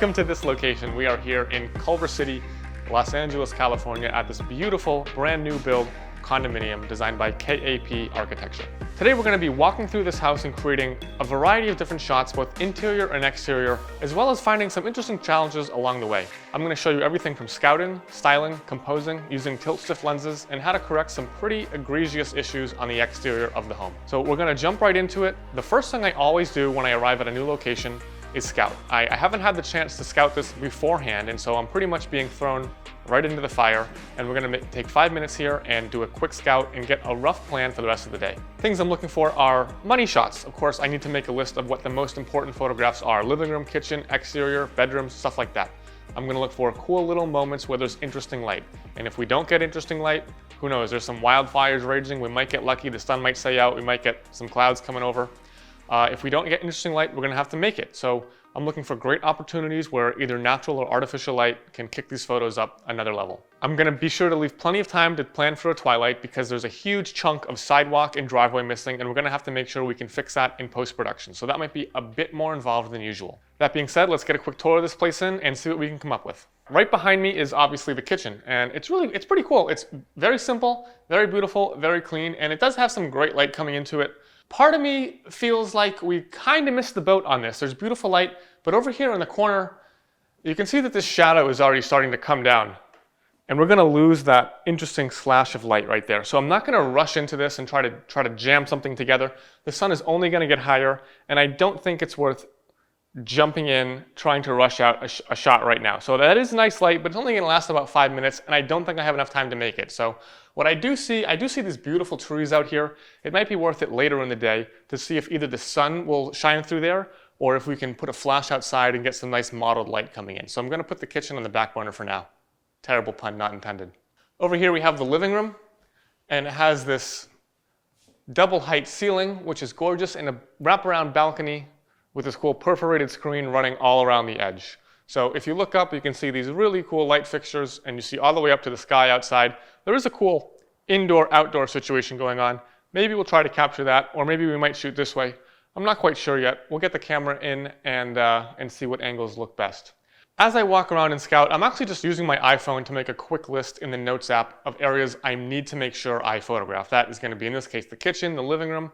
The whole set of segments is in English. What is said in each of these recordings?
Welcome to this location. We are here in Culver City, Los Angeles, California at this beautiful brand new build condominium designed by KAP Architecture. Today we're going to be walking through this house and creating a variety of different shots, both interior and exterior, as well as finding some interesting challenges along the way. I'm going to show you everything from scouting, styling, composing, using tilt-shift lenses, and how to correct some pretty egregious issues on the exterior of the home. So we're going to jump right into it. The first thing I always do when I arrive at a new location is scout. I haven't had the chance to scout this beforehand, and so I'm pretty much being thrown right into the fire, and we're gonna take 5 minutes here and do a quick scout and get a rough plan for the rest of the day. Things I'm looking for are money shots. Of course, I need to make a list of what the most important photographs are: living room, kitchen, exterior, bedrooms, stuff like that. I'm gonna look for cool little moments where there's interesting light. And if we don't get interesting light, who knows, there's some wildfires raging, we might get lucky, the sun might stay out, we might get some clouds coming over. If we don't get interesting light, we're gonna have to make it. So I'm looking for great opportunities where either natural or artificial light can kick these photos up another level. I'm gonna be sure to leave plenty of time to plan for a twilight because there's a huge chunk of sidewalk and driveway missing, and we're gonna have to make sure we can fix that in post-production. So that might be a bit more involved than usual. That being said, let's get a quick tour of this place and see what we can come up with. Right behind me is obviously the kitchen, and it's pretty cool. It's very simple, very beautiful, very clean, and it does have some great light coming into it. Part of me feels like we kind of missed the boat on this. There's beautiful light, but over here in the corner, you can see that this shadow is already starting to come down. And we're gonna lose that interesting slash of light right there. So I'm not gonna rush into this and try to jam something together. The sun is only gonna get higher, and I don't think it's worth jumping in, trying to rush out a shot right now. So that is nice light, but it's only gonna last about 5 minutes, and I don't think I have enough time to make it. So what I do see these beautiful trees out here. It might be worth it later in the day to see if either the sun will shine through there, or if we can put a flash outside and get some nice mottled light coming in. So I'm gonna put the kitchen on the back burner for now. Terrible pun, not intended. Over here we have the living room, and it has this double height ceiling, which is gorgeous, and a wraparound balcony with this cool perforated screen running all around the edge. So if you look up, you can see these really cool light fixtures, and you see all the way up to the sky outside. There is a cool indoor-outdoor situation going on. Maybe we'll try to capture that, or maybe we might shoot this way. I'm not quite sure yet. We'll get the camera in and see what angles look best. As I walk around and scout, I'm actually just using my iPhone to make a quick list in the Notes app of areas I need to make sure I photograph. That is going to be, in this case, the kitchen, the living room.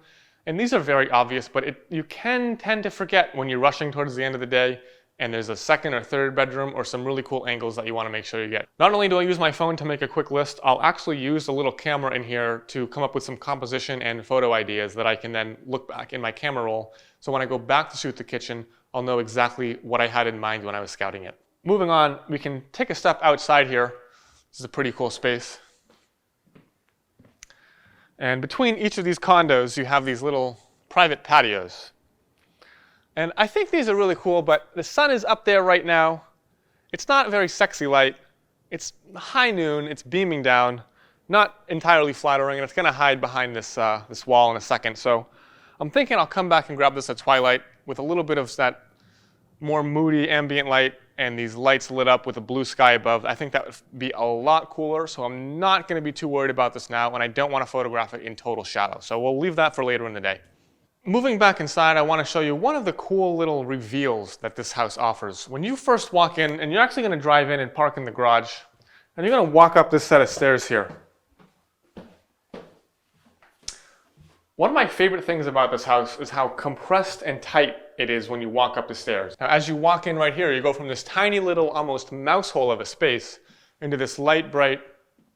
And these are very obvious, but you can tend to forget when you're rushing towards the end of the day and there's a second or third bedroom or some really cool angles that you want to make sure you get. Not only do I use my phone to make a quick list, I'll actually use a little camera in here to come up with some composition and photo ideas that I can then look back in my camera roll. So when I go back to shoot the kitchen, I'll know exactly what I had in mind when I was scouting it. Moving on, we can take a step outside here. This is a pretty cool space. And between each of these condos, you have these little private patios. And I think these are really cool, but the sun is up there right now. It's not a very sexy light. It's high noon, it's beaming down, not entirely flattering, and it's gonna hide behind this wall in a second. So I'm thinking I'll come back and grab this at twilight with a little bit of that more moody ambient light and these lights lit up with a blue sky above. I think that would be a lot cooler, so I'm not gonna be too worried about this now, and I don't wanna photograph it in total shadow. So we'll leave that for later in the day. Moving back inside, I wanna show you one of the cool little reveals that this house offers. When you first walk in, and you're actually gonna drive in and park in the garage, and you're gonna walk up this set of stairs here. One of my favorite things about this house is how compressed and tight it is when you walk up the stairs. Now, as you walk in right here, you go from this tiny little, almost mouse hole of a space into this light, bright,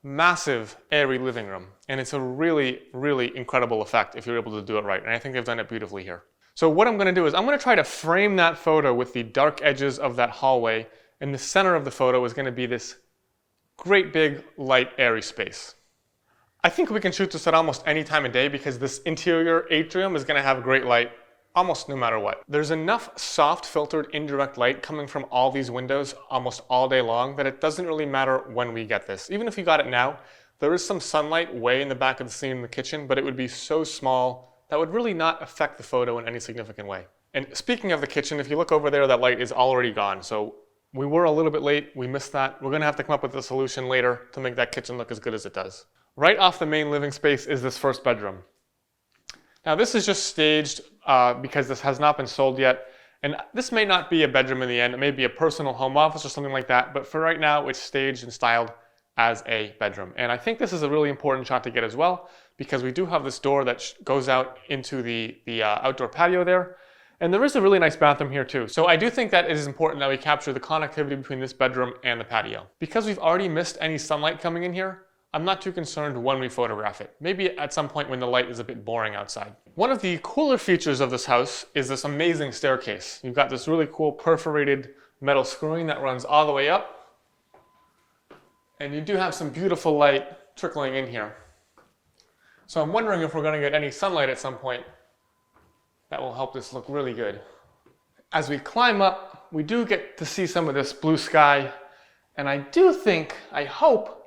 massive, airy living room. And it's a really, really incredible effect if you're able to do it right. And I think they've done it beautifully here. So what I'm gonna do is I'm gonna try to frame that photo with the dark edges of that hallway. And the center of the photo is gonna be this great big, light, airy space. I think we can shoot this at almost any time of day because this interior atrium is gonna have great light almost no matter what. There's enough soft filtered indirect light coming from all these windows almost all day long that it doesn't really matter when we get this. Even if you got it now, there is some sunlight way in the back of the scene in the kitchen, but it would be so small that would really not affect the photo in any significant way. And speaking of the kitchen, if you look over there, that light is already gone. So we were a little bit late, we missed that. We're gonna have to come up with a solution later to make that kitchen look as good as it does. Right off the main living space is this first bedroom. Now this is just staged because this has not been sold yet, And this may not be a bedroom in the end, it may be a personal home office or something like that, but for right now, it's staged and styled as a bedroom. And I think this is a really important shot to get as well, because we do have this door that goes out into the outdoor patio there. And there is a really nice bathroom here too. So I do think that it is important that we capture the connectivity between this bedroom and the patio. Because we've already missed any sunlight coming in here, I'm not too concerned when we photograph it. Maybe at some point when the light is a bit boring outside. One of the cooler features of this house is this amazing staircase. You've got this really cool perforated metal screwing that runs all the way up. And you do have some beautiful light trickling in here. So I'm wondering if we're going to get any sunlight at some point that will help this look really good. As we climb up, we do get to see some of this blue sky. And I hope,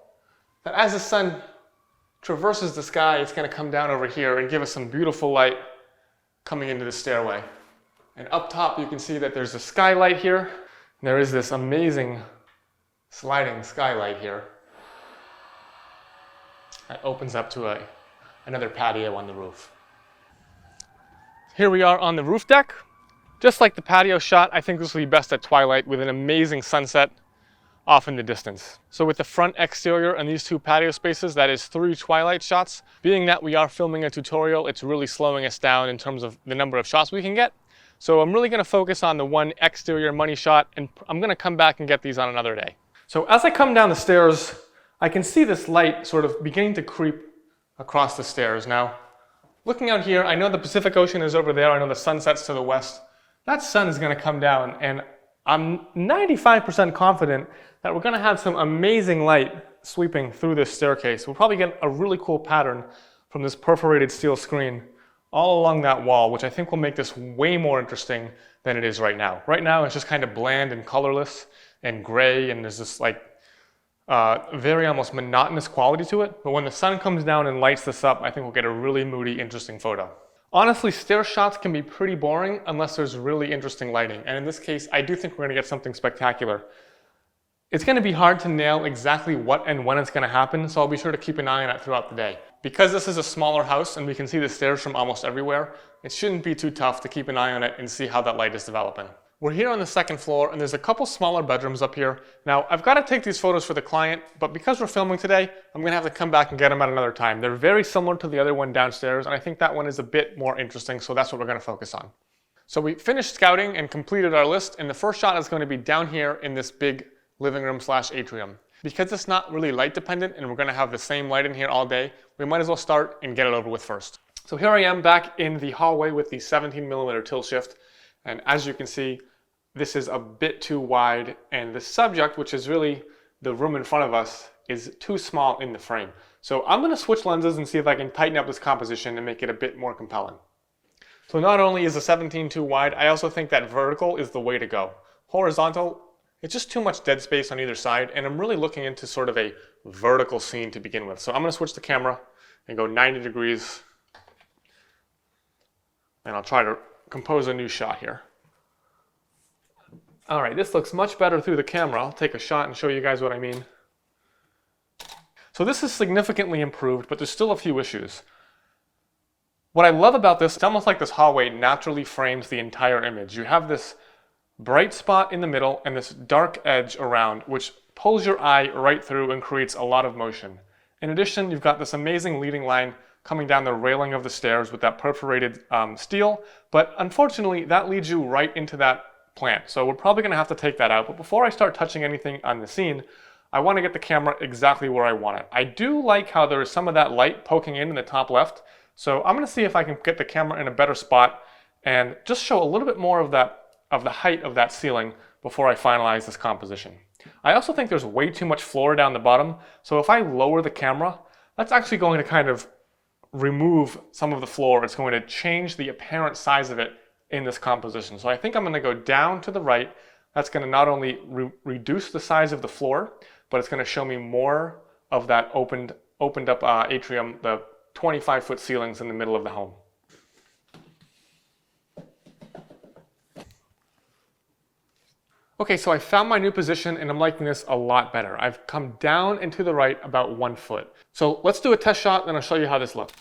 that as the sun traverses the sky, it's going to come down over here and give us some beautiful light coming into the stairway. And up top, you can see that there's a skylight here. And there is this amazing sliding skylight here that opens up to another patio on the roof. Here we are on the roof deck. Just like the patio shot, I think this will be best at twilight with an amazing sunset off in the distance. So with the front exterior and these two patio spaces, that is 3 twilight shots. Being that we are filming a tutorial, it's really slowing us down in terms of the number of shots we can get. So I'm really going to focus on the one exterior money shot, and I'm going to come back and get these on another day. So as I come down the stairs, I can see this light sort of beginning to creep across the stairs. Now, looking out here, I know the Pacific Ocean is over there. I know the sun sets to the west. That sun is going to come down, and I'm 95% confident that we're going to have some amazing light sweeping through this staircase. We'll probably get a really cool pattern from this perforated steel screen all along that wall, which I think will make this way more interesting than it is right now. Right now, it's just kind of bland and colorless and gray, and there's this like very almost monotonous quality to it. But when the sun comes down and lights this up, I think we'll get a really moody, interesting photo. Honestly, stair shots can be pretty boring unless there's really interesting lighting. And in this case, I do think we're going to get something spectacular. It's going to be hard to nail exactly what and when it's going to happen, so I'll be sure to keep an eye on it throughout the day. Because this is a smaller house and we can see the stairs from almost everywhere, it shouldn't be too tough to keep an eye on it and see how that light is developing. We're here on the second floor, and there's a couple smaller bedrooms up here. Now, I've got to take these photos for the client, but because we're filming today, I'm going to have to come back and get them at another time. They're very similar to the other one downstairs, and I think that one is a bit more interesting, so that's what we're going to focus on. So we finished scouting and completed our list, and the first shot is going to be down here in this big living room / atrium. Because it's not really light dependent, and we're going to have the same light in here all day, we might as well start and get it over with first. So here I am back in the hallway with the 17mm tilt shift. And as you can see, this is a bit too wide, and the subject, which is really the room in front of us, is too small in the frame. So I'm going to switch lenses and see if I can tighten up this composition and make it a bit more compelling. So not only is the 17 too wide, I also think that vertical is the way to go. Horizontal, it's just too much dead space on either side, and I'm really looking into sort of a vertical scene to begin with. So I'm going to switch the camera and go 90 degrees, and I'll try to compose a new shot here. All right, this looks much better through the camera. I'll take a shot and show you guys what I mean. So this is significantly improved, but there's still a few issues. What I love about this, it's almost like this hallway naturally frames the entire image. You have this bright spot in the middle and this dark edge around, which pulls your eye right through and creates a lot of motion. In addition, you've got this amazing leading line coming down the railing of the stairs with that perforated steel, but unfortunately that leads you right into that plant. So we're probably going to have to take that out. But before I start touching anything on the scene, I want to get the camera exactly where I want it. I do like how there is some of that light poking in the top left. So I'm going to see if I can get the camera in a better spot and just show a little bit more of the height of that ceiling before I finalize this composition. I also think there's way too much floor down the bottom. So if I lower the camera, that's actually going to kind of remove some of the floor. It's going to change the apparent size of it in this composition. So I think I'm going to go down to the right. That's going to not only reduce the size of the floor, but it's going to show me more of that opened up atrium, the 25-foot ceilings in the middle of the home. Okay, so I found my new position and I'm liking this a lot better. I've come down and to the right about 1 foot. So let's do a test shot and I'll show you how this looks.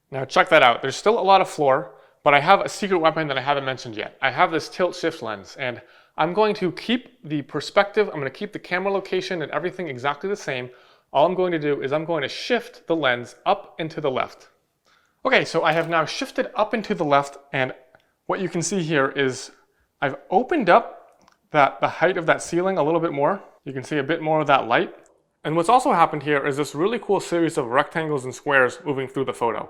Now check that out. There's still a lot of floor, But I have a secret weapon that I haven't mentioned yet. I have this tilt shift lens, and I'm going to keep the perspective, I'm going to keep the camera location and everything exactly the same. All I'm going to do is I'm going to shift the lens up and to the left. Okay, so I have now shifted up and to the left, and what you can see here is I've opened up the height of that ceiling a little bit more. You can see a bit more of that light. And what's also happened here is this really cool series of rectangles and squares moving through the photo.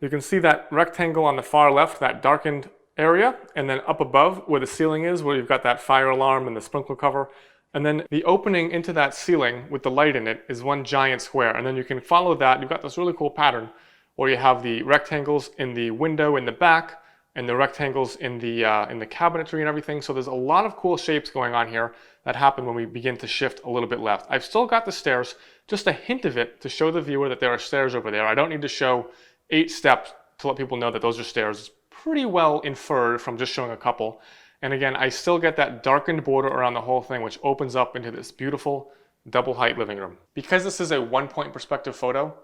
You can see that rectangle on the far left, that darkened area, and then up above where the ceiling is, where you've got that fire alarm and the sprinkler cover. And then the opening into that ceiling with the light in it is one giant square. And then you can follow that. You've got this really cool pattern where you have the rectangles in the window in the back and the rectangles in the cabinetry and everything. So there's a lot of cool shapes going on here that happen when we begin to shift a little bit left. I've still got the stairs, just a hint of it to show the viewer that there are stairs over there. I don't need to show 8 steps to let people know that those are stairs. It's pretty well inferred from just showing a couple. And again, I still get that darkened border around the whole thing, which opens up into this beautiful double height living room. Because this is a 1-point perspective photo,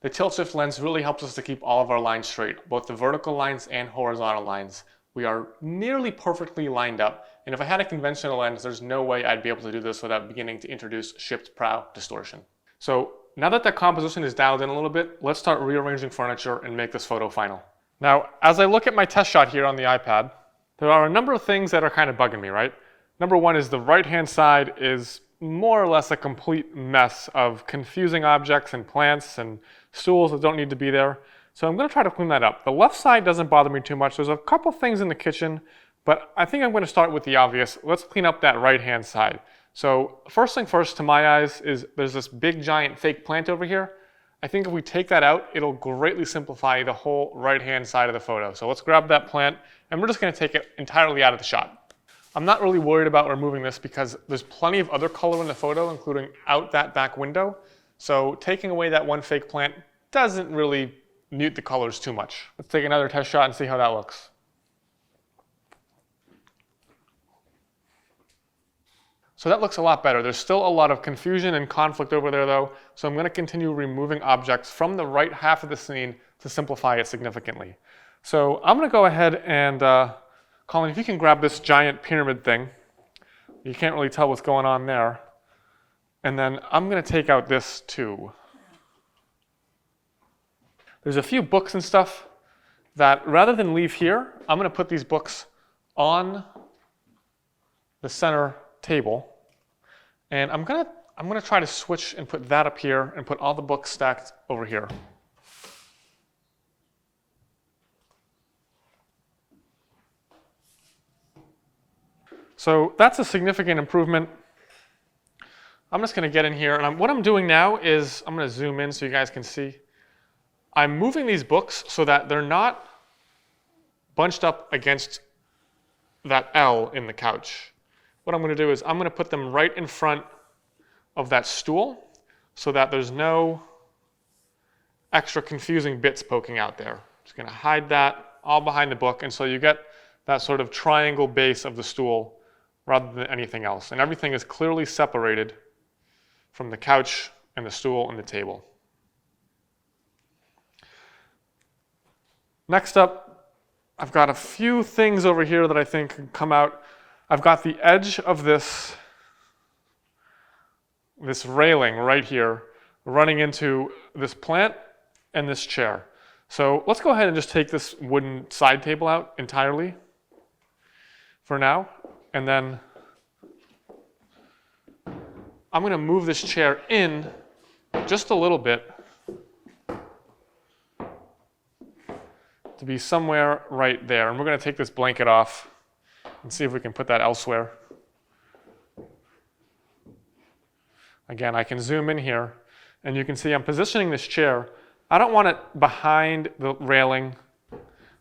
the tilt shift lens really helps us to keep all of our lines straight, both the vertical lines and horizontal lines. We are nearly perfectly lined up. And if I had a conventional lens, there's no way I'd be able to do this without beginning to introduce shift prow distortion. So now that the composition is dialed in a little bit, let's start rearranging furniture and make this photo final. Now, as I look at my test shot here on the iPad, there are a number of things that are kind of bugging me, right? Number one is the right-hand side is more or less a complete mess of confusing objects and plants and stools that don't need to be there. So I'm going to try to clean that up. The left side doesn't bother me too much. There's a couple things in the kitchen, but I think I'm going to start with the obvious. Let's clean up that right-hand side. So first thing first, to my eyes, is there's this big giant fake plant over here. I think if we take that out, it'll greatly simplify the whole right-hand side of the photo. So let's grab that plant, and we're just going to take it entirely out of the shot. I'm not really worried about removing this because there's plenty of other color in the photo, including out that back window. So taking away that one fake plant doesn't really mute the colors too much. Let's take another test shot and see how that looks. So that looks a lot better. There's still a lot of confusion and conflict over there though, so I'm going to continue removing objects from the right half of the scene to simplify it significantly. So I'm going to go ahead and, Colin, if you can grab this giant pyramid thing. You can't really tell what's going on there. And then I'm going to take out this too. There's a few books and stuff that rather than leave here, I'm going to put these books on the center table. And I'm gonna try to switch and put that up here and put all the books stacked over here. So that's a significant improvement. I'm just gonna get in here, and what I'm doing now is I'm gonna zoom in so you guys can see. I'm moving these books so that they're not bunched up against that L in the couch. What I'm going to do is I'm going to put them right in front of that stool so that there's no extra confusing bits poking out there. Just going to hide that all behind the book, and so you get that sort of triangle base of the stool rather than anything else. And everything is clearly separated from the couch and the stool and the table. Next up, I've got a few things over here that I think can come out. I've got the edge of this railing right here running into this plant and this chair. So let's go ahead and just take this wooden side table out entirely for now. And then I'm going to move this chair in just a little bit to be somewhere right there. And we're going to take this blanket off and see if we can put that elsewhere. Again, I can zoom in here, and you can see I'm positioning this chair. I don't want it behind the railing.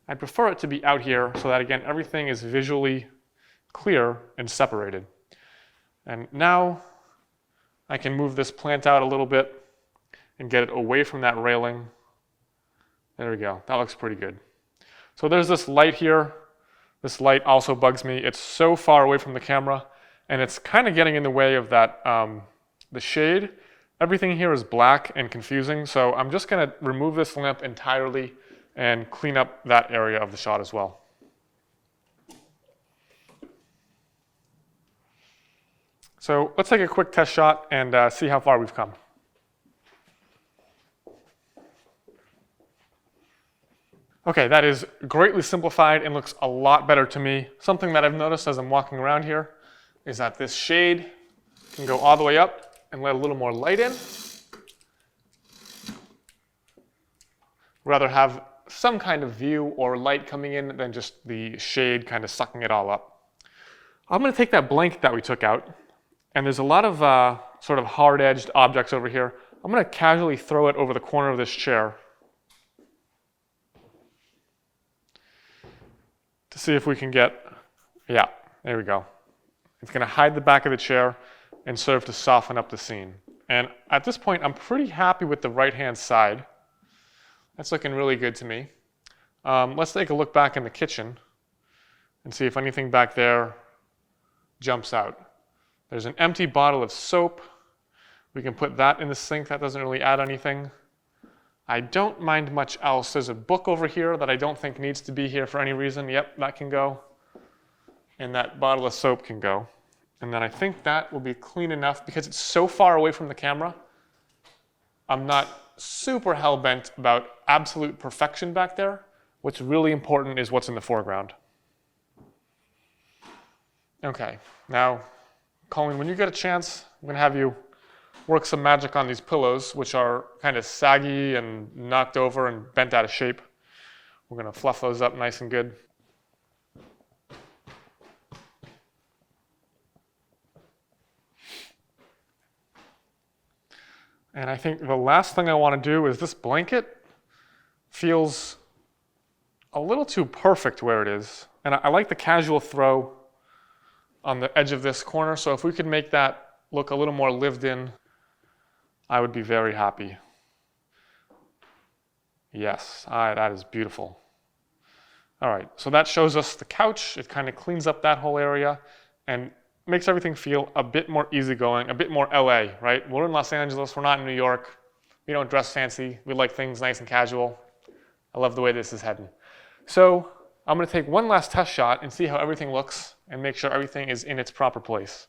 I prefer it to be out here so that, again, everything is visually clear and separated. And now I can move this plant out a little bit and get it away from that railing. There we go. That looks pretty good. So there's this light here. This light also bugs me. It's so far away from the camera, and it's kind of getting in the way of that, the shade. Everything here is black and confusing, so I'm just going to remove this lamp entirely and clean up that area of the shot as well. So let's take a quick test shot and see how far we've come. Okay, that is greatly simplified and looks a lot better to me. Something that I've noticed as I'm walking around here is that this shade can go all the way up and let a little more light in. Rather have some kind of view or light coming in than just the shade kind of sucking it all up. I'm going to take that blanket that we took out, and there's a lot of sort of hard-edged objects over here. I'm going to casually throw it over the corner of this chair to see if we can get, yeah, there we go. It's going to hide the back of the chair and serve to soften up the scene. And at this point, I'm pretty happy with the right-hand side. That's looking really good to me. Let's take a look back in the kitchen and see if anything back there jumps out. There's an empty bottle of soap. We can put that in the sink. That doesn't really add anything. I don't mind much else. There's a book over here that I don't think needs to be here for any reason. Yep, that can go. And that bottle of soap can go. And then I think that will be clean enough because it's so far away from the camera. I'm not super hell-bent about absolute perfection back there. What's really important is what's in the foreground. Okay, now, Colleen, when you get a chance, I'm going to have you work some magic on these pillows, which are kind of saggy and knocked over and bent out of shape. We're going to fluff those up nice and good. And I think the last thing I want to do is this blanket feels a little too perfect where it is. And I like the casual throw on the edge of this corner. So if we could make that look a little more lived in, I would be very happy. Yes, that is beautiful. All right, so that shows us the couch. It kind of cleans up that whole area and makes everything feel a bit more easygoing, a bit more LA, right? We're in Los Angeles, we're not in New York. We don't dress fancy. We like things nice and casual. I love the way this is heading. So I'm going to take one last test shot and see how everything looks and make sure everything is in its proper place.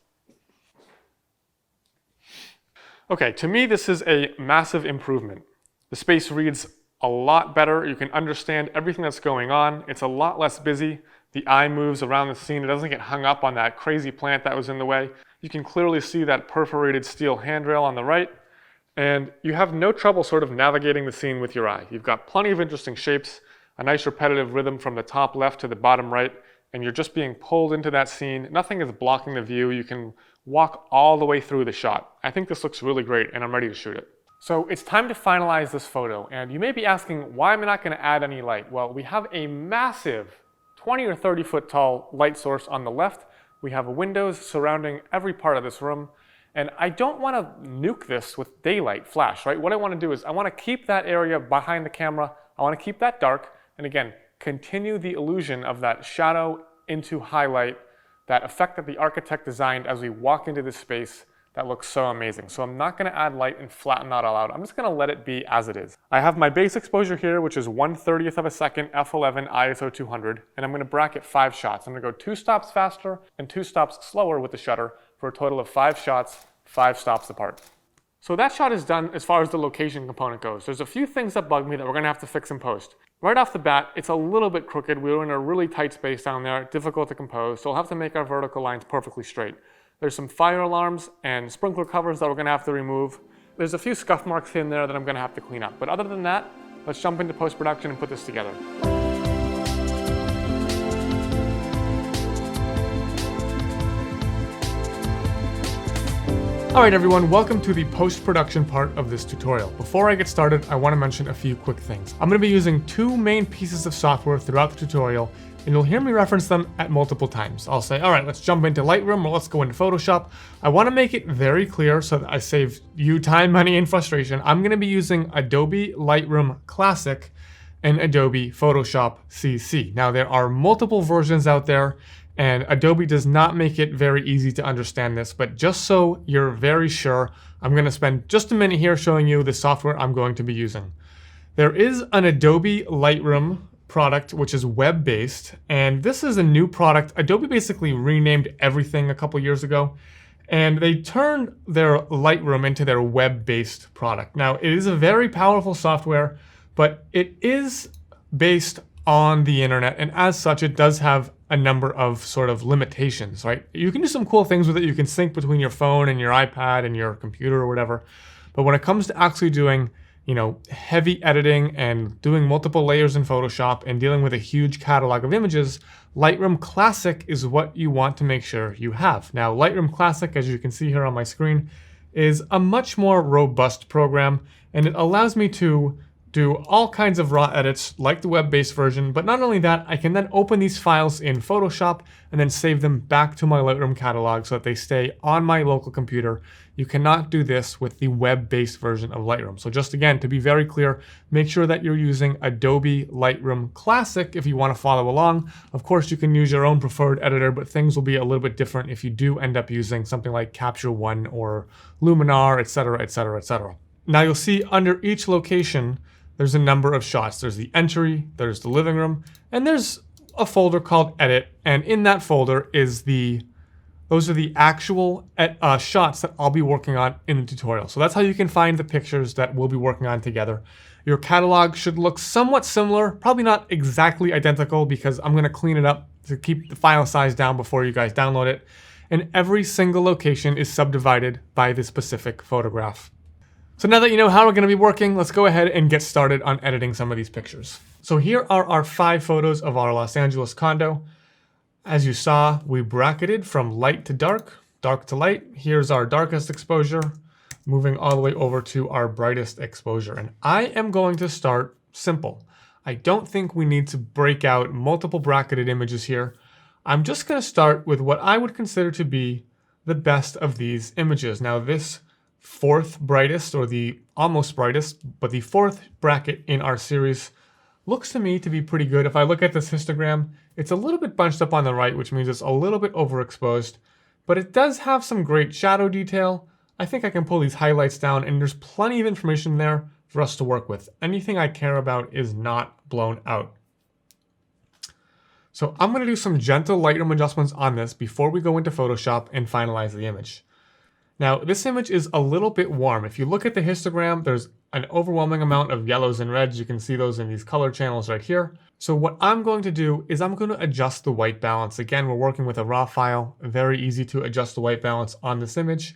Okay, to me, this is a massive improvement. The space reads a lot better. You can understand everything that's going on. It's a lot less busy. The eye moves around the scene. It doesn't get hung up on that crazy plant that was in the way. You can clearly see that perforated steel handrail on the right, and you have no trouble sort of navigating the scene with your eye. You've got plenty of interesting shapes, a nice repetitive rhythm from the top left to the bottom right, and you're just being pulled into that scene. Nothing is blocking the view. You can walk all the way through the shot. I think this looks really great, and I'm ready to shoot it. So it's time to finalize this photo, and you may be asking, why am I not going to add any light? Well, we have a massive 20 or 30 foot tall light source on the left. We have windows surrounding every part of this room, and I don't want to nuke this with daylight flash, right? What I want to do is I want to keep that area behind the camera. I want to keep that dark, and again, continue the illusion of that shadow into highlight, that effect that the architect designed as we walk into this space that looks so amazing. So I'm not going to add light and flatten that all out. I'm just going to let it be as it is. I have my base exposure here, which is 1/30th of a second, f11 ISO 200, and I'm going to bracket 5 shots. I'm going to go 2 stops faster and 2 stops slower with the shutter for a total of 5 shots, 5 stops apart. So that shot is done as far as the location component goes. There's a few things that bug me that we're going to have to fix in post. Right off the bat, it's a little bit crooked. We're in a really tight space down there, difficult to compose, so we'll have to make our vertical lines perfectly straight. There's some fire alarms and sprinkler covers that we're going to have to remove. There's a few scuff marks in there that I'm going to have to clean up. But other than that, let's jump into post-production and put this together. Alright everyone, welcome to the post-production part of this tutorial. Before I get started, I want to mention a few quick things. I'm going to be using 2 main pieces of software throughout the tutorial, and you'll hear me reference them at multiple times. I'll say, alright, let's jump into Lightroom or let's go into Photoshop. I want to make it very clear so that I save you time, money, and frustration. I'm going to be using Adobe Lightroom Classic and Adobe Photoshop CC. Now there are multiple versions out there, and Adobe does not make it very easy to understand this, but just so you're very sure, I'm going to spend just a minute here showing you the software I'm going to be using. There is an Adobe Lightroom product which is web-based, and this is a new product. Adobe basically renamed everything a couple years ago, and they turned their Lightroom into their web-based product. Now, it is a very powerful software, but it is based on the internet, and as such, it does have a number of sort of limitations, right? You can do some cool things with it. You can sync between your phone and your iPad and your computer or whatever, but when it comes to actually doing heavy editing and doing multiple layers in Photoshop and dealing with a huge catalog of images, Lightroom Classic is what you want to make sure you have. Now, Lightroom Classic, as you can see here on my screen, is a much more robust program, and it allows me to do all kinds of raw edits like the web-based version, but not only that, I can then open these files in Photoshop and then save them back to my Lightroom catalog so that they stay on my local computer. You cannot do this with the web-based version of Lightroom. So just again, to be very clear, make sure that you're using Adobe Lightroom Classic if you want to follow along. Of course, you can use your own preferred editor, but things will be a little bit different if you do end up using something like Capture One or Luminar, etc., etc., etc. Now you'll see under each location, there's a number of shots. There's the entry, there's the living room, and there's a folder called Edit. And in that folder is those are the actual shots that I'll be working on in the tutorial. So that's how you can find the pictures that we'll be working on together. Your catalog should look somewhat similar, probably not exactly identical because I'm gonna clean it up to keep the file size down before you guys download it. And every single location is subdivided by the specific photograph. So now that you know how we're going to be working, let's go ahead and get started on editing some of these pictures. So here are our 5 photos of our Los Angeles condo. As you saw, we bracketed from light to dark, dark to light. Here's our darkest exposure, moving all the way over to our brightest exposure. And I am going to start simple. I don't think we need to break out multiple bracketed images here. I'm just going to start with what I would consider to be the best of these images. Now this fourth brightest, or the almost brightest, but the 4th bracket in our series looks to me to be pretty good. If I look at this histogram, it's a little bit bunched up on the right, which means it's a little bit overexposed, but it does have some great shadow detail. I think I can pull these highlights down, and there's plenty of information there for us to work with. Anything I care about is not blown out. So I'm going to do some gentle Lightroom adjustments on this before we go into Photoshop and finalize the image. Now, this image is a little bit warm. If you look at the histogram, there's an overwhelming amount of yellows and reds. You can see those in these color channels right here. So what I'm going to do is I'm going to adjust the white balance. Again, we're working with a raw file. Very easy to adjust the white balance on this image.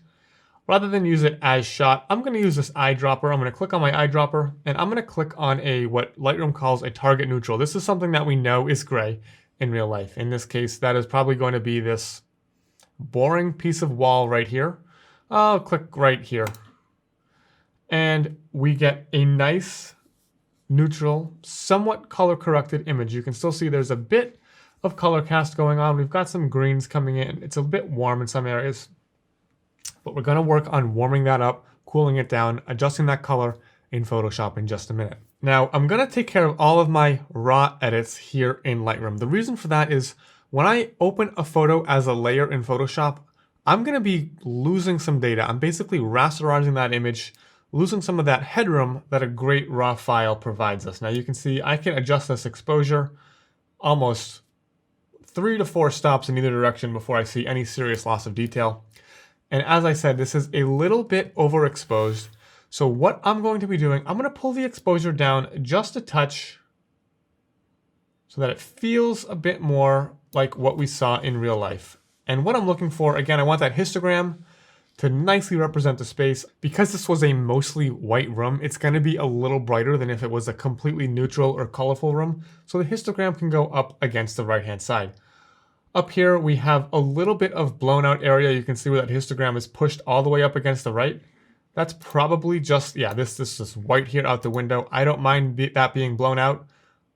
Rather than use it as shot, I'm going to use this eyedropper. I'm going to click on my eyedropper, and I'm going to click on what Lightroom calls a target neutral. This is something that we know is gray in real life. In this case, that is probably going to be this boring piece of wall right here. I'll click right here. And we get a nice, neutral, somewhat color-corrected image. You can still see there's a bit of color cast going on. We've got some greens coming in. It's a bit warm in some areas. But we're going to work on warming that up, cooling it down, adjusting that color in Photoshop in just a minute. Now, I'm going to take care of all of my raw edits here in Lightroom. The reason for that is when I open a photo as a layer in Photoshop, I'm going to be losing some data. I'm basically rasterizing that image, losing some of that headroom that a great raw file provides us. Now you can see I can adjust this exposure almost 3 to 4 stops in either direction before I see any serious loss of detail. And as I said, this is a little bit overexposed. So what I'm going to be doing, I'm going to pull the exposure down just a touch so that it feels a bit more like what we saw in real life. And what I'm looking for, again, I want that histogram to nicely represent the space. Because this was a mostly white room, it's going to be a little brighter than if it was a completely neutral or colorful room. So the histogram can go up against the right-hand side. Up here, we have a little bit of blown out area. You can see where that histogram is pushed all the way up against the right. That's probably just, yeah, this is white here out the window. I don't mind that being blown out.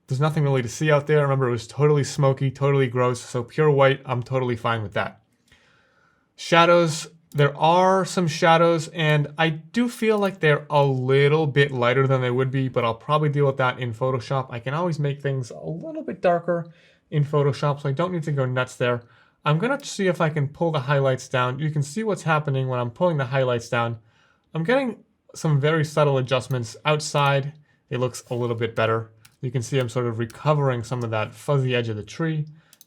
There's nothing really to see out there. Remember, it was totally smoky, totally gross, so pure white, I'm totally fine with that. Shadows, there are some shadows, and I do feel like they're a little bit lighter than they would be, but I'll probably deal with that in Photoshop. I can always make things a little bit darker in Photoshop, so I don't need to go nuts there. I'm gonna see if I can pull the highlights down. You can see what's happening when I'm pulling the highlights down. I'm getting some very subtle adjustments outside it looks a little bit better. You can see I'm sort of recovering some of that fuzzy edge of the tree,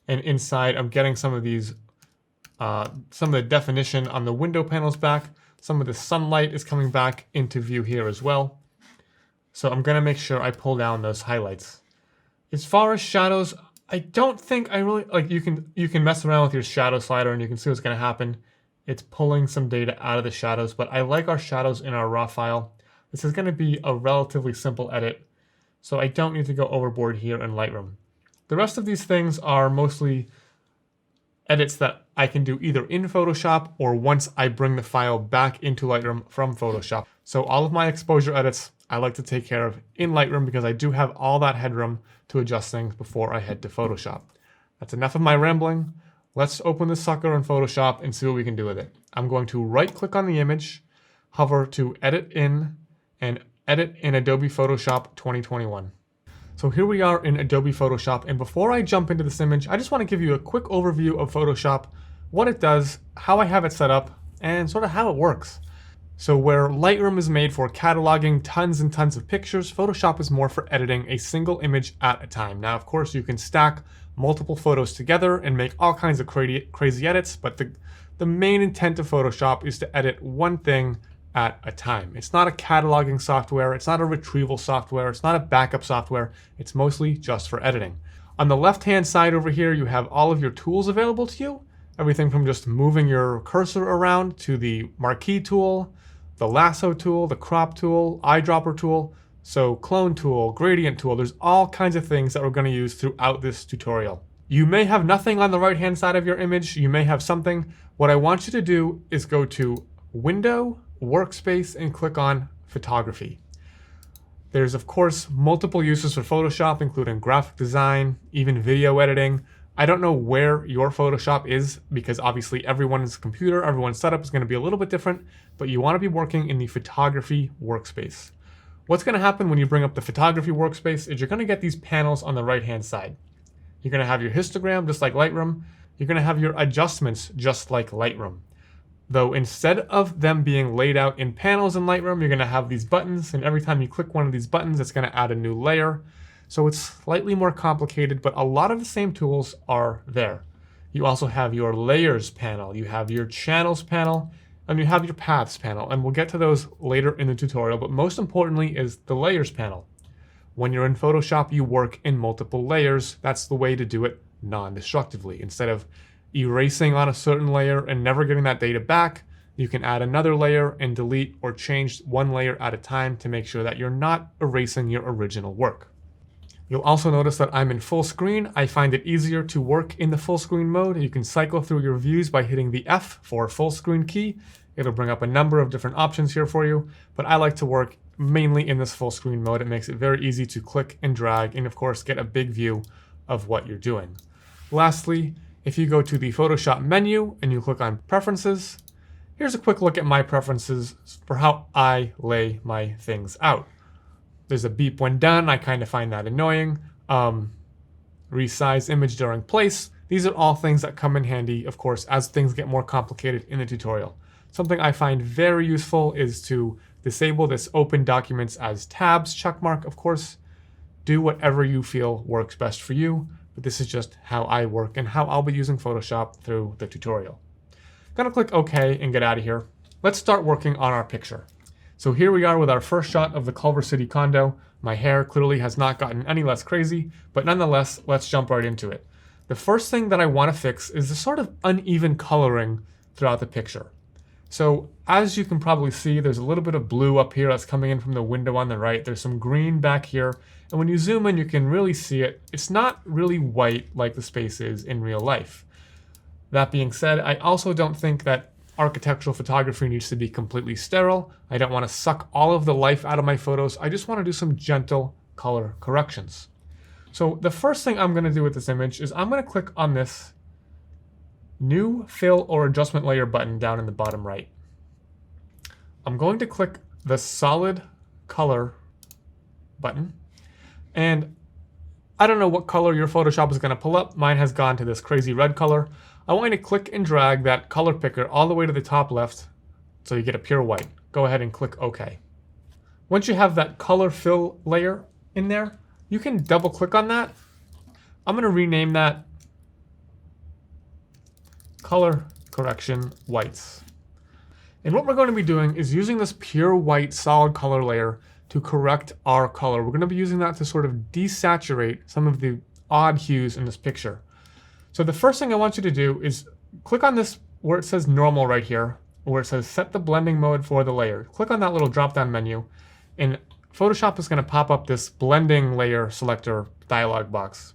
and inside I'm getting some of these, some of the definition on the window panels back. Some of the sunlight is coming back into view here as well. So I'm gonna make sure I pull down those highlights. As far as shadows, I don't think I really, like, you can mess around with your shadow slider and you can see what's gonna happen. It's pulling some data out of the shadows, but I like our shadows in our raw file. This is gonna be a relatively simple edit, so I don't need to go overboard here in Lightroom. The rest of these things are mostly edits that I can do either in Photoshop or once I bring the file back into Lightroom from Photoshop. So all of my exposure edits I like to take care of in Lightroom because I do have all that headroom to adjust things before I head to Photoshop. That's enough of my rambling. Let's open this sucker in Photoshop and see what we can do with it. I'm going to right click on the image, hover to edit in, and edit in Adobe Photoshop 2021. So here we are in Adobe Photoshop, and before I jump into this image, I just want to give you a quick overview of Photoshop, what it does, how I have it set up, and sort of how it works. So where Lightroom is made for cataloging tons and tons of pictures, Photoshop is more for editing a single image at a time. Now, of course, you can stack multiple photos together and make all kinds of crazy edits, but the main intent of Photoshop is to edit one thing at a time. It's not a cataloging software, it's not a retrieval software, it's not a backup software, it's mostly just for editing. On the left-hand side over here, you have all of your tools available to you. Everything from just moving your cursor around to the marquee tool, the lasso tool, the crop tool, eyedropper tool, so clone tool, gradient tool. There's all kinds of things that we're going to use throughout this tutorial. You may have nothing on the right-hand side of your image. You may have something. What I want you to do is go to Window, Workspace, and click on Photography. There's, of course, multiple uses for Photoshop, including graphic design, even video editing. I don't know where your Photoshop is because obviously everyone's computer, everyone's setup is going to be a little bit different, but you want to be working in the photography workspace. What's going to happen when you bring up the photography workspace is you're going to get these panels on the right-hand side. You're going to have your histogram just like Lightroom. You're going to have your adjustments just like Lightroom. Though instead of them being laid out in panels in Lightroom, you're going to have these buttons, and every time you click one of these buttons, it's going to add a new layer. So it's slightly more complicated, but a lot of the same tools are there. You also have your layers panel, you have your channels panel, and you have your paths panel, and we'll get to those later in the tutorial, but most importantly is the layers panel. When you're in Photoshop, you work in multiple layers. That's the way to do it non-destructively. Instead of erasing on a certain layer and never getting that data back, you can add another layer and delete or change one layer at a time to make sure that you're not erasing your original work. You'll also notice that I'm in full screen. I find it easier to work in the full screen mode. You can cycle through your views by hitting the F for full screen key. It'll bring up a number of different options here for you, but I like to work mainly in this full screen mode. It makes it very easy to click and drag and of course get a big view of what you're doing. Lastly, if you go to the Photoshop menu and you click on Preferences, here's a quick look at my preferences for how I lay my things out. There's a beep when done. I kind of find that annoying. Resize image during place. These are all things that come in handy, of course, as things get more complicated in the tutorial. Something I find very useful is to disable this open documents as tabs checkmark. Of course, do whatever you feel works best for you, but this is just how I work and how I'll be using Photoshop through the tutorial. I'm gonna click OK and get out of here. Let's start working on our picture. So here we are with our first shot of the Culver City condo. My hair clearly has not gotten any less crazy, but nonetheless, let's jump right into it. The first thing that I want to fix is the sort of uneven coloring throughout the picture. So as you can probably see, there's a little bit of blue up here that's coming in from the window on the right. There's some green back here. And when you zoom in, you can really see it. It's not really white like the space is in real life. That being said, I also don't think that architectural photography needs to be completely sterile. I don't want to suck all of the life out of my photos. I just want to do some gentle color corrections. So the first thing I'm going to do with this image is I'm going to click on this New Fill or Adjustment Layer button down in the bottom right. I'm going to click the Solid Color button, and I don't know what color your Photoshop is going to pull up. Mine has gone to this crazy red color. I want you to click and drag that color picker all the way to the top left so you get a pure white. Go ahead and click OK. Once you have that color fill layer in there, you can double click on that. I'm going to rename that color correction whites. And what we're going to be doing is using this pure white solid color layer to correct our color. We're going to be using that to sort of desaturate some of the odd hues in this picture. So the first thing I want you to do is click on this where it says normal right here, where it says set the blending mode for the layer. Click on that little drop down menu, and Photoshop is going to pop up this blending layer selector dialog box.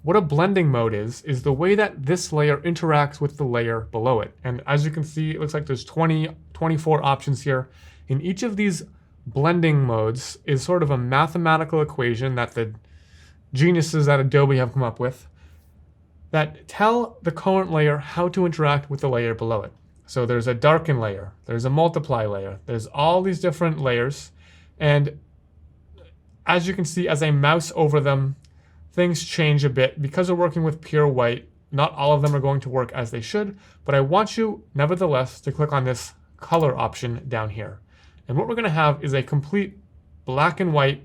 What a blending mode is the way that this layer interacts with the layer below it. And as you can see, it looks like there's 24 options here. In each of these blending modes is sort of a mathematical equation that the geniuses at Adobe have come up with that tell the current layer how to interact with the layer below it. So there's a darken layer, there's a multiply layer, there's all these different layers. And as you can see, as I mouse over them, things change a bit. Because we're working with pure white, not all of them are going to work as they should, but I want you, nevertheless, to click on this color option down here. And what we're going to have is a complete black and white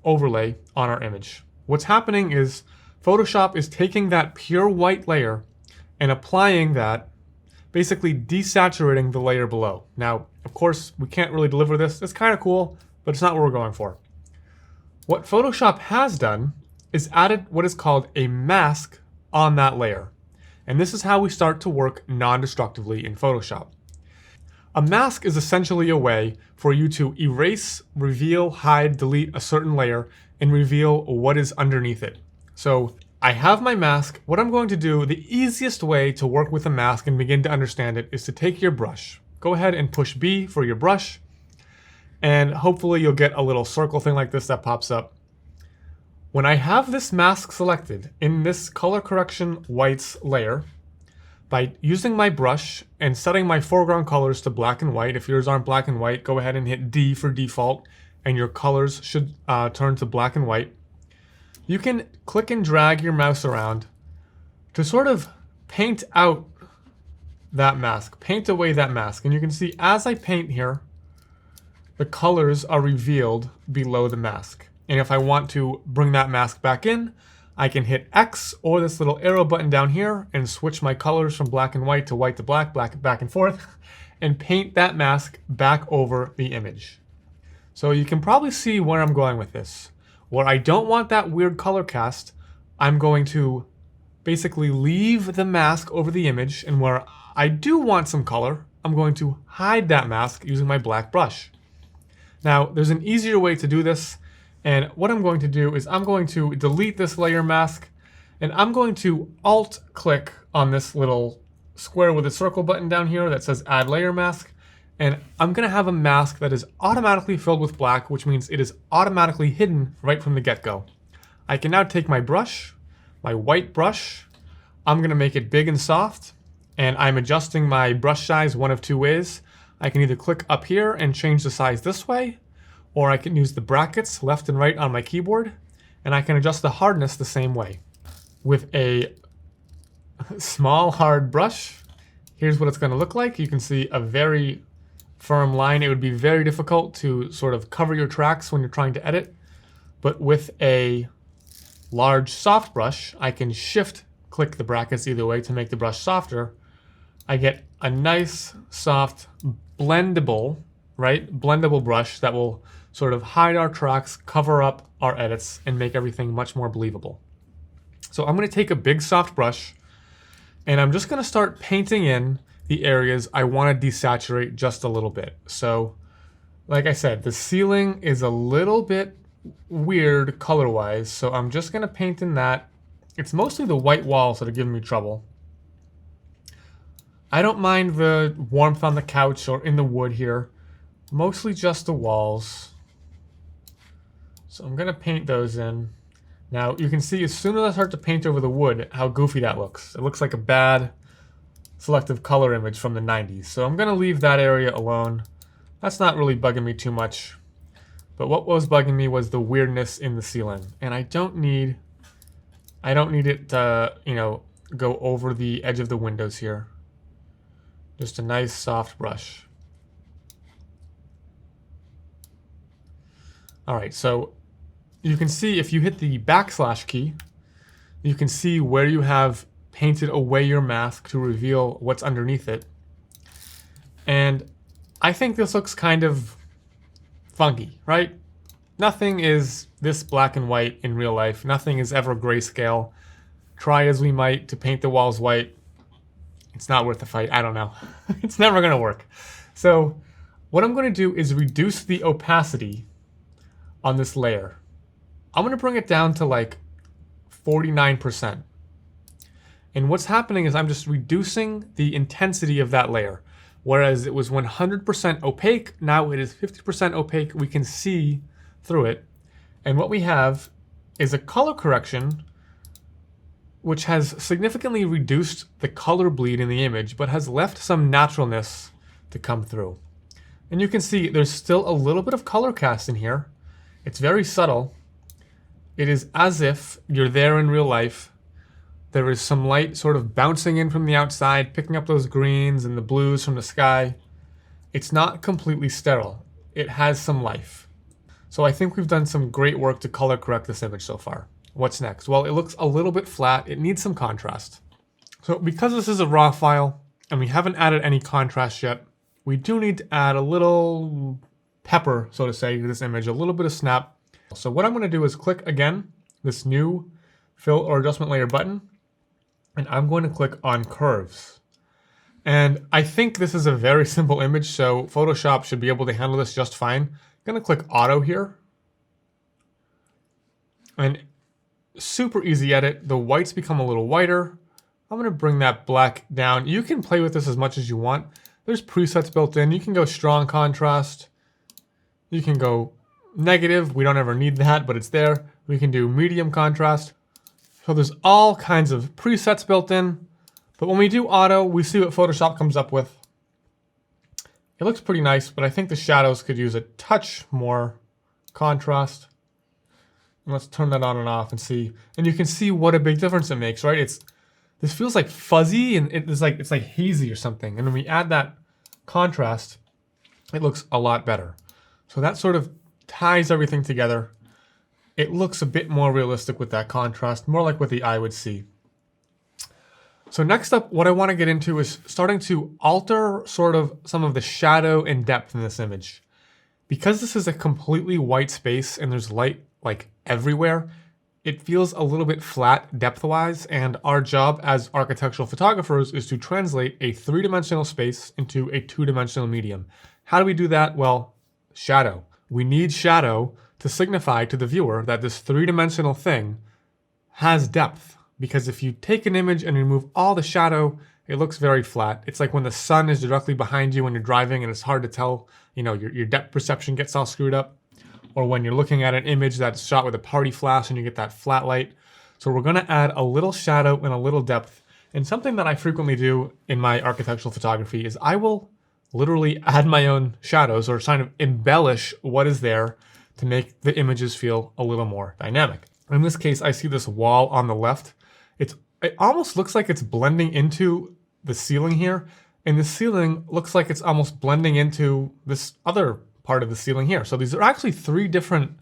overlay on our image. What's happening is Photoshop is taking that pure white layer and applying that, basically desaturating the layer below. Now, of course, we can't really deliver this. It's kind of cool, but it's not what we're going for. What Photoshop has done is added what is called a mask on that layer. And this is how we start to work non-destructively in Photoshop. A mask is essentially a way for you to erase, reveal, hide, delete a certain layer and reveal what is underneath it. So I have my mask. What I'm going to do, the easiest way to work with a mask and begin to understand it is to take your brush. Go ahead and push B for your brush, and hopefully you'll get a little circle thing like this that pops up. When I have this mask selected in this color correction whites layer, by using my brush and setting my foreground colors to black and white, if yours aren't black and white, go ahead and hit D for default, and your colors should turn to black and white. You can click and drag your mouse around to sort of paint out that mask, paint away that mask. And you can see as I paint here, the colors are revealed below the mask. And if I want to bring that mask back in, I can hit X or this little arrow button down here and switch my colors from black and white to white to black, back and forth, and paint that mask back over the image. So you can probably see where I'm going with this. Where I don't want that weird color cast, I'm going to basically leave the mask over the image, and where I do want some color, I'm going to hide that mask using my black brush. Now, there's an easier way to do this. And what I'm going to do is I'm going to delete this layer mask, and I'm going to Alt click on this little square with a circle button down here that says Add Layer Mask. And I'm going to have a mask that is automatically filled with black, which means it is automatically hidden right from the get-go. I can now take my brush, my white brush, I'm going to make it big and soft, and I'm adjusting my brush size one of two ways. I can either click up here and change the size this way, or I can use the brackets left and right on my keyboard, and I can adjust the hardness the same way. With a small hard brush, here's what it's going to look like. You can see a very firm line. It would be very difficult to sort of cover your tracks when you're trying to edit, but with a large soft brush, I can shift click the brackets either way to make the brush softer. I get a nice, soft, blendable brush that will sort of hide our tracks, cover up our edits, and make everything much more believable. So I'm going to take a big soft brush, and I'm just going to start painting in the areas I want to desaturate just a little bit. So like I said, the ceiling is a little bit weird color-wise, so I'm just going to paint in that. It's mostly the white walls that are giving me trouble. I don't mind the warmth on the couch or in the wood here. Mostly just the walls. So I'm going to paint those in. Now you can see as soon as I start to paint over the wood how goofy that looks. It looks like a bad selective color image from the 90s. So I'm going to leave that area alone. That's not really bugging me too much. But what was bugging me was the weirdness in the ceiling. And I don't need it to, go over the edge of the windows here. Just a nice soft brush. All right, so you can see if you hit the backslash key, you can see where you have painted away your mask to reveal what's underneath it. And I think this looks kind of funky, right? Nothing is this black and white in real life. Nothing is ever grayscale. Try as we might to paint the walls white, it's not worth the fight. I don't know. It's never going to work. So what I'm going to do is reduce the opacity on this layer. I'm going to bring it down to like 49%. And what's happening is I'm just reducing the intensity of that layer. Whereas it was 100% opaque, now it is 50% opaque. We can see through it. And what we have is a color correction which has significantly reduced the color bleed in the image, but has left some naturalness to come through. And you can see there's still a little bit of color cast in here. It's very subtle. It is as if you're there in real life. There is some light sort of bouncing in from the outside, picking up those greens and the blues from the sky. It's not completely sterile. It has some life. So I think we've done some great work to color correct this image so far. What's next? Well, it looks a little bit flat. It needs some contrast. So because this is a raw file and we haven't added any contrast yet, we do need to add a little pepper, so to say, to this image, a little bit of snap. So what I'm going to do is click again this new fill or adjustment layer button, and I'm going to click on curves. And I think this is a very simple image, so Photoshop should be able to handle this just fine. I'm going to click auto here. And super easy edit. The whites become a little whiter. I'm going to bring that black down. You can play with this as much as you want. There's presets built in. You can go strong contrast. You can go negative. We don't ever need that, but it's there. We can do medium contrast. So there's all kinds of presets built in. But when we do auto, we see what Photoshop comes up with. It looks pretty nice, but I think the shadows could use a touch more contrast. And let's turn that on and off and see. And you can see what a big difference it makes, right? This feels like fuzzy and it's like hazy or something. And when we add that contrast, it looks a lot better. So that sort of ties everything together. It looks a bit more realistic with that contrast, more like what the eye would see. So next up, what I want to get into is starting to alter sort of some of the shadow and depth in this image. Because this is a completely white space and there's light like everywhere, it feels a little bit flat depth-wise, and our job as architectural photographers is to translate a three-dimensional space into a two-dimensional medium. How do we do that? Well, shadow. We need shadow to signify to the viewer that this three-dimensional thing has depth. Because if you take an image and remove all the shadow, it looks very flat. It's like when the sun is directly behind you when you're driving and it's hard to tell, you know, your depth perception gets all screwed up. Or when you're looking at an image that's shot with a party flash and you get that flat light. So we're going to add a little shadow and a little depth. And something that I frequently do in my architectural photography is I will literally add my own shadows or kind of embellish what is there to make the images feel a little more dynamic. In this case, I see this wall on the left. It almost looks like it's blending into the ceiling here. And the ceiling looks like it's almost blending into this other part of the ceiling here. So these are actually three different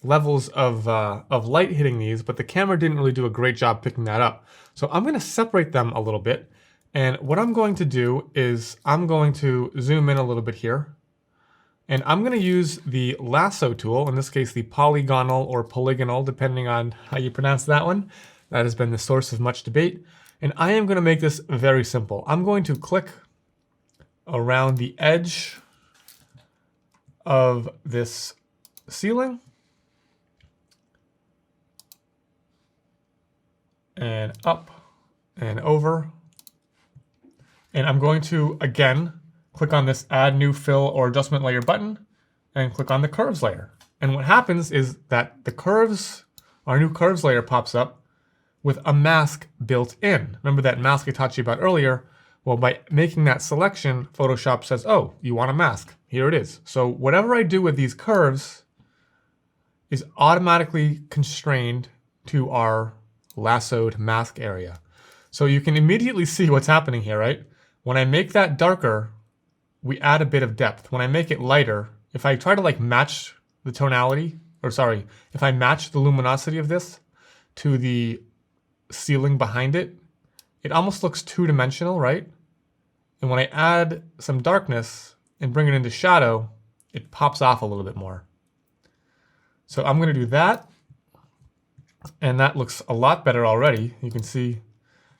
levels of light hitting these, but the camera didn't really do a great job picking that up. So I'm going to separate them a little bit. And what I'm going to do is I'm going to zoom in a little bit here. And I'm going to use the lasso tool, in this case the polygonal or polygonal, depending on how you pronounce that one. That has been the source of much debate. And I am going to make this very simple. I'm going to click around the edge of this ceiling and up and over. And I'm going to, again, click on this Add New Fill or Adjustment Layer button and click on the Curves layer. And what happens is that the curves, our new Curves layer pops up with a mask built in. Remember that mask I taught you about earlier? Well, by making that selection, Photoshop says, oh, you want a mask. Here it is. So whatever I do with these curves is automatically constrained to our lassoed mask area. So you can immediately see what's happening here, right? When I make that darker, we add a bit of depth. When I make it lighter, if I try to like match the tonality, or sorry, if I match the luminosity of this to the ceiling behind it, it almost looks two-dimensional, right? And when I add some darkness and bring it into shadow, it pops off a little bit more. So I'm going to do that, and that looks a lot better already. You can see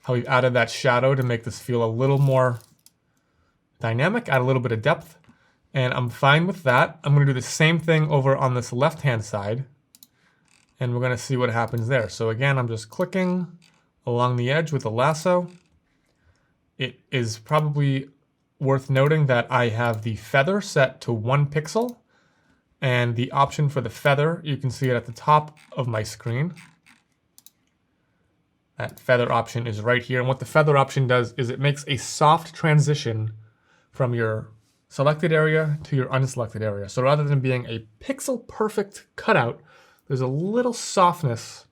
how we've added that shadow to make this feel a little more dynamic, add a little bit of depth, and I'm fine with that. I'm going to do the same thing over on this left-hand side, and we're going to see what happens there. So again, I'm just clicking along the edge with the lasso. It is probably worth noting that I have the feather set to 1 pixel, and the option for the feather, you can see it at the top of my screen. That feather option is right here, and what the feather option does is it makes a soft transition from your selected area to your unselected area. So rather than being a pixel perfect cutout, there's a little softness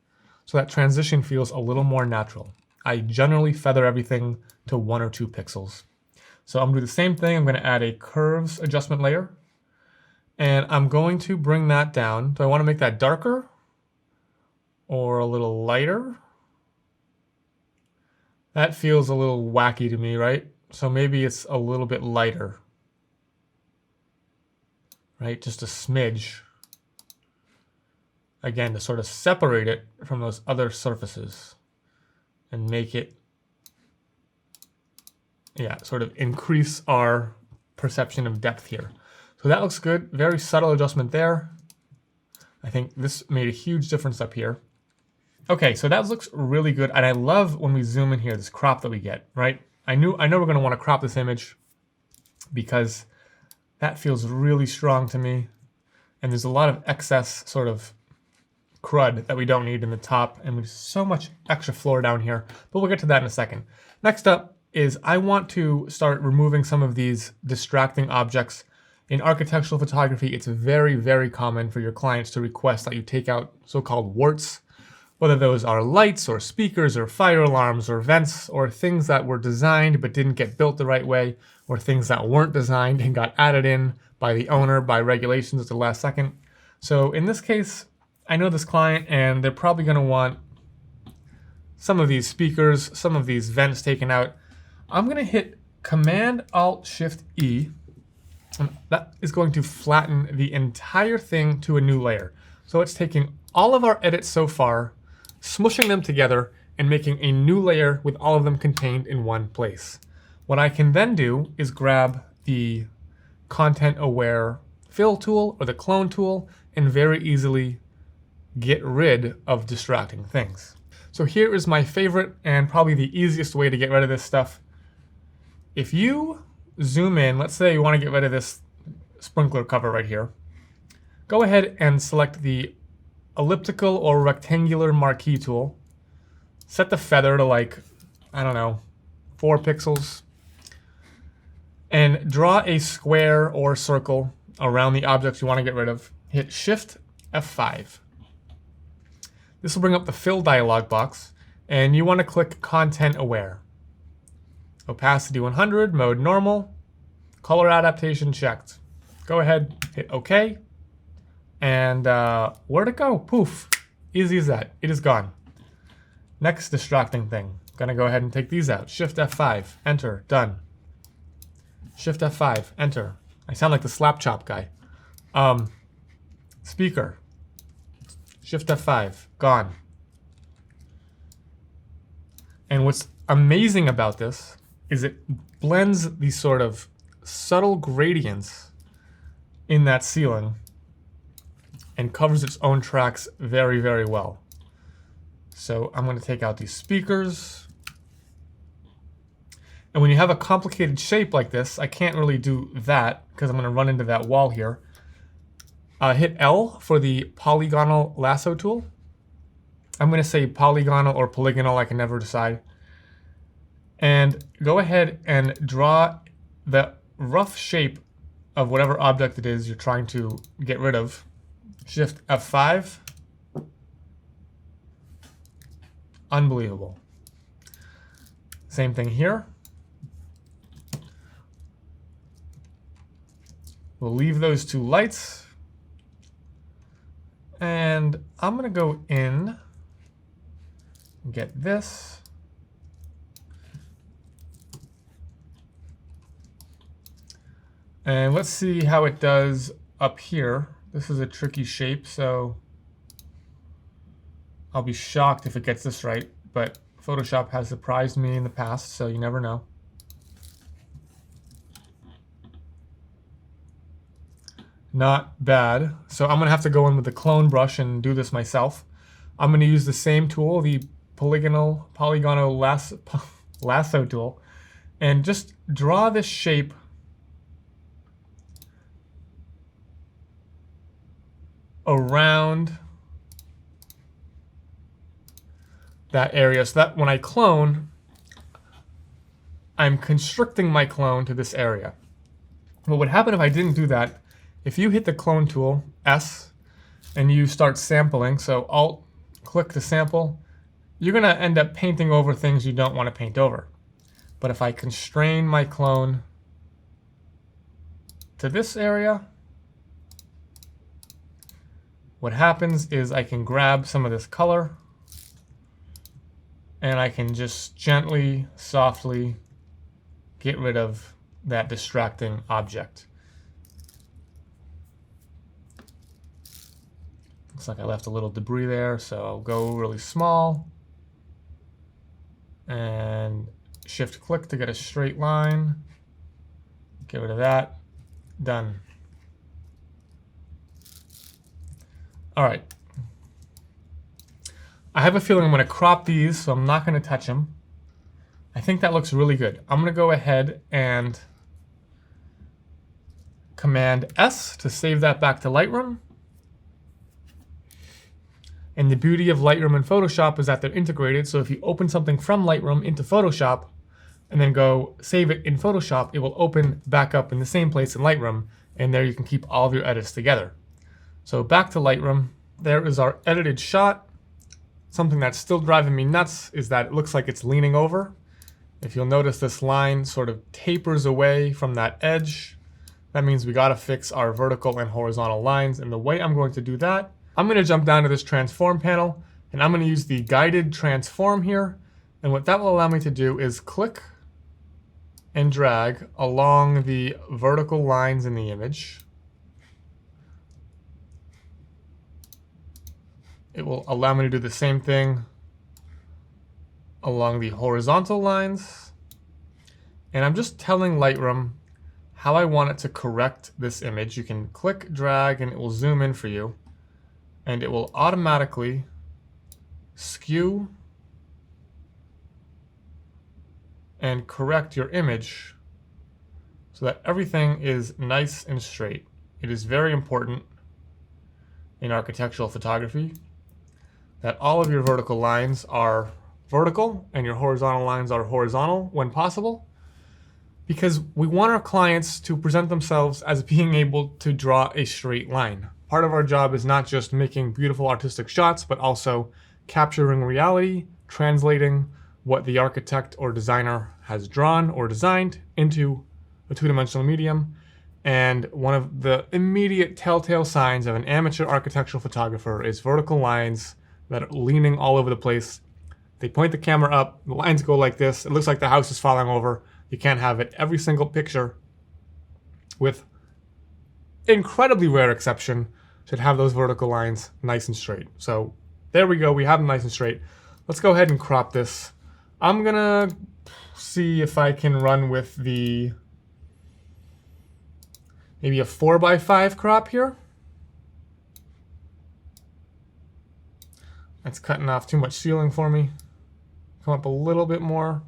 so that transition feels a little more natural. I generally feather everything to 1 or 2 pixels. So I'm gonna do the same thing. I'm gonna add a curves adjustment layer, and I'm going to bring that down. Do I wanna make that darker or a little lighter? That feels a little wacky to me, right? So maybe it's a little bit lighter, right? Just a smidge. Again, to sort of separate it from those other surfaces and make it, yeah, sort of increase our perception of depth here. So that looks good. Very subtle adjustment there. I think this made a huge difference up here. Okay, so that looks really good. And I love when we zoom in here, this crop that we get, right? I know we're gonna wanna crop this image because that feels really strong to me. And there's a lot of excess sort of crud that we don't need in the top, and there's so much extra floor down here, but we'll get to that in a second. Next up is I want to start removing some of these distracting objects. In architectural photography, it's very, very common for your clients to request that you take out so-called warts, whether those are lights or speakers or fire alarms or vents or things that were designed but didn't get built the right way, or things that weren't designed and got added in by the owner by regulations at the last second. So in this case, I know this client and they're probably gonna want some of these speakers, some of these vents taken out. I'm gonna hit Command-Alt-Shift-E, and that is going to flatten the entire thing to a new layer. So it's taking all of our edits so far, smushing them together, and making a new layer with all of them contained in one place. What I can then do is grab the content-aware fill tool or the clone tool and very easily get rid of distracting things. So here is my favorite and probably the easiest way to get rid of this stuff. If you zoom in, let's say you want to get rid of this sprinkler cover right here, go ahead and select the elliptical or rectangular marquee tool, set the feather to like, I don't know, 4 pixels, and draw a square or circle around the objects you want to get rid of. Hit Shift F5. This will bring up the fill dialog box, and you want to click Content Aware. Opacity 100, mode normal, color adaptation checked. Go ahead, hit OK, and where'd it go? Poof, easy as that, it is gone. Next distracting thing, gonna go ahead and take these out. Shift F5, enter, done. Shift F5, enter. I sound like the slap chop guy. Speaker, Shift F5, gone. And what's amazing about this is it blends these sort of subtle gradients in that ceiling and covers its own tracks very, very well. So I'm going to take out these speakers. And when you have a complicated shape like this, I can't really do that because I'm going to run into that wall here. Hit L for the polygonal lasso tool. I'm going to say polygonal or polygonal, I can never decide. And go ahead and draw the rough shape of whatever object it is you're trying to get rid of. Shift F5. Unbelievable. Same thing here. We'll leave those two lights. And I'm gonna go in and get this. And let's see how it does up here. This is a tricky shape, so I'll be shocked if it gets this right, but Photoshop has surprised me in the past, so you never know. Not bad. So I'm gonna have to go in with the clone brush and do this myself. I'm gonna use the same tool, the polygonal lasso tool, and just draw this shape around that area so that when I clone, I'm constricting my clone to this area. What would happen if I didn't do that? If you hit the clone tool, S, and you start sampling, so Alt, click to sample, you're gonna end up painting over things you don't want to paint over. But if I constrain my clone to this area, what happens is I can grab some of this color and I can just gently, softly get rid of that distracting object. Looks like I left a little debris there, so I'll go really small and shift click to get a straight line. Get rid of that. Done. All right. I have a feeling I'm going to crop these, so I'm not going to touch them. I think that looks really good. I'm going to go ahead and Command S to save that back to Lightroom. And the beauty of Lightroom and Photoshop is that they're integrated, so if you open something from Lightroom into Photoshop and then go save it in Photoshop, it will open back up in the same place in Lightroom, and there you can keep all of your edits together. So back to Lightroom, there is our edited shot. Something that's still driving me nuts is that it looks like it's leaning over. If you'll notice, this line sort of tapers away from that edge. That means we gotta fix our vertical and horizontal lines, and the way I'm going to do that, I'm going to jump down to this transform panel, and I'm going to use the guided transform here. And what that will allow me to do is click and drag along the vertical lines in the image. It will allow me to do the same thing along the horizontal lines. And I'm just telling Lightroom how I want it to correct this image. You can click, drag, and it will zoom in for you. And it will automatically skew and correct your image so that everything is nice and straight. It is very important in architectural photography that all of your vertical lines are vertical and your horizontal lines are horizontal when possible, because we want our clients to present themselves as being able to draw a straight line. Part of our job is not just making beautiful artistic shots, but also capturing reality, translating what the architect or designer has drawn or designed into a two-dimensional medium. And one of the immediate telltale signs of an amateur architectural photographer is vertical lines that are leaning all over the place. They point the camera up, the lines go like this. It looks like the house is falling over. You can't have it. Every single picture, with incredibly rare exception, should have those vertical lines nice and straight. So there we go, we have them nice and straight. Let's go ahead and crop this. I'm gonna see if I can run with the, maybe a 4:5 crop here. That's cutting off too much ceiling for me. Come up a little bit more.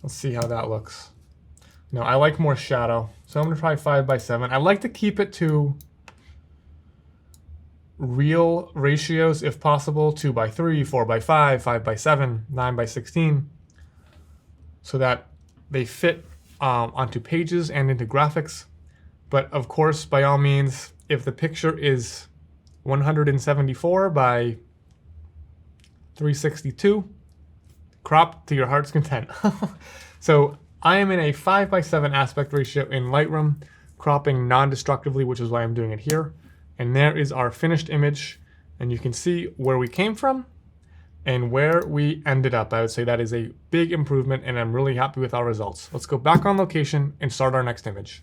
Let's see how that looks. No, I like more shadow, so I'm gonna try 5:7. I like to keep it to real ratios if possible, 2:3, 4:5, 5:7, 9:16, so that they fit onto pages and into graphics. But of course, by all means, if the picture is 174 by 362, crop to your heart's content. So I am in a 5:7 aspect ratio in Lightroom, cropping non-destructively, which is why I'm doing it here. And there is our finished image. And you can see where we came from and where we ended up. I would say that is a big improvement, and I'm really happy with our results. Let's go back on location and start our next image.